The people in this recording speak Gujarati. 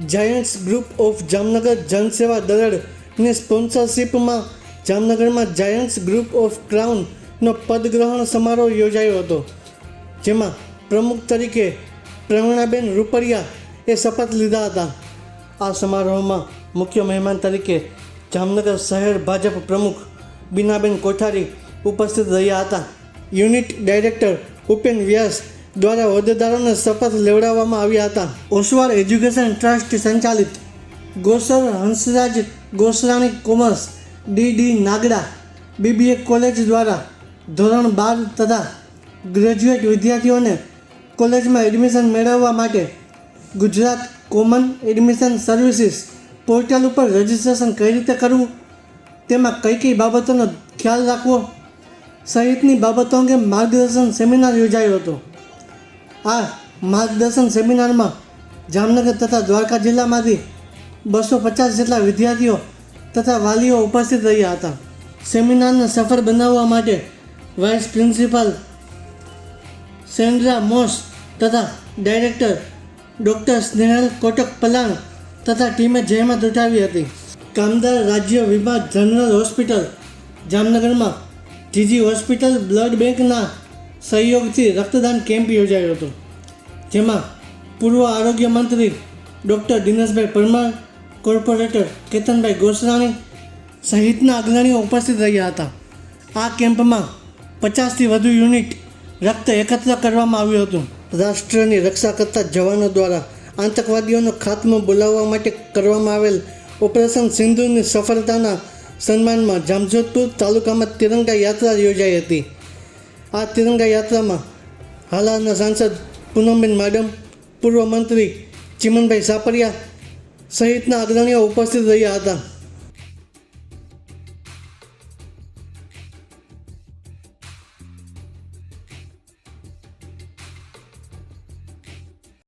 જાયન્ટ્સ ગ્રુપ ઓફ જામનગર જનસેવા દળની સ્પોન્સરશિપમાં જામનગરમાં જાયન્ટ્સ ગ્રુપ ઓફ ક્રાઉનનો પદગ્રહણ સમારોહ યોજાયો હતો, જેમાં પ્રમુખ તરીકે પ્રવીણાબેન રૂપડિયાએ શપથ લીધા હતા. આ સમારોહમાં મુખ્ય મહેમાન તરીકે જામનગર શહેર ભાજપ પ્રમુખ બીનાબેન કોઠારી ઉપસ્થિત રહ્યા હતા. યુનિટ ડાયરેક્ટર ઉપેન વ્યાસ દ્વારા હોદ્દેદારોને શપથ લેવડાવવામાં આવ્યા હતા. ઓસવાળ એજ્યુકેશન ટ્રસ્ટ સંચાલિત ગોસર Hansraj ગોસરાણી commerce D Nagda BBA college દ્વારા ધોરણ 12 તથા ગ્રેજ્યુએટ વિદ્યાર્થીઓને કોલેજમાં એડમિશન મેળવવા માટે Gujarat common admission services portal ઉપર રજિસ્ટ્રેશન કઈ રીતે કરવું, તેમાં કઈ કઈ બાબતોનો ખ્યાલ રાખવો સહિતની બાબતો અંગે માર્ગદર્શન સેમિનાર યોજાયો હતો. આ માર્ગદર્શન સેમિનારમાં જામનગર તથા દ્વારકા જિલ્લામાંથી 250 જેટલા વિદ્યાર્થીઓ તથા વાલીઓ ઉપસ્થિત રહ્યા હતા. સેમિનારને સફળ બનાવવા માટે વાઇસ પ્રિન્સિપાલ સેન્ડ્રા મોસ તથા ડાયરેક્ટર ડૉક્ટર સ્નેહલ કોટક પલાણ તથા ટીમે જહેમત ઉઠાવી હતી. કામદાર રાજ્ય વીમા જનરલ હોસ્પિટલ જામનગરમાં જીજી હોસ્પિટલ બ્લડ બેંકના સહયોગથી રક્તદાન કેમ્પ યોજાયો હતો, જેમાં પૂર્વ આરોગ્ય મંત્રી ડૉક્ટર દિનેશભાઈ પરમાર, કોર્પોરેટર કેતનભાઈ ગોસરાણી સહિતના અગ્રણીઓ ઉપસ્થિત રહ્યા હતા. આ કેમ્પમાં 50થી વધુ યુનિટ રક્ત એકત્ર કરવામાં આવ્યું હતું. રાષ્ટ્રની રક્ષા કરતા જવાનો દ્વારા આતંકવાદીઓનો ખાત્મો બોલાવવા માટે કરવામાં આવેલ ઓપરેશન સિંદૂરની સફળતાના સન્માનમાં જામજોધપુર તાલુકામાં તિરંગા યાત્રા યોજાઈ હતી. આ તિરંગા યાત્રામાં હાલના સાંસદ પૂનમબેન માડમ, પૂર્વ મંત્રી ચીમનભાઈ સાપરિયા સહિતના અગ્રણીઓ ઉપસ્થિત રહ્યા હતા.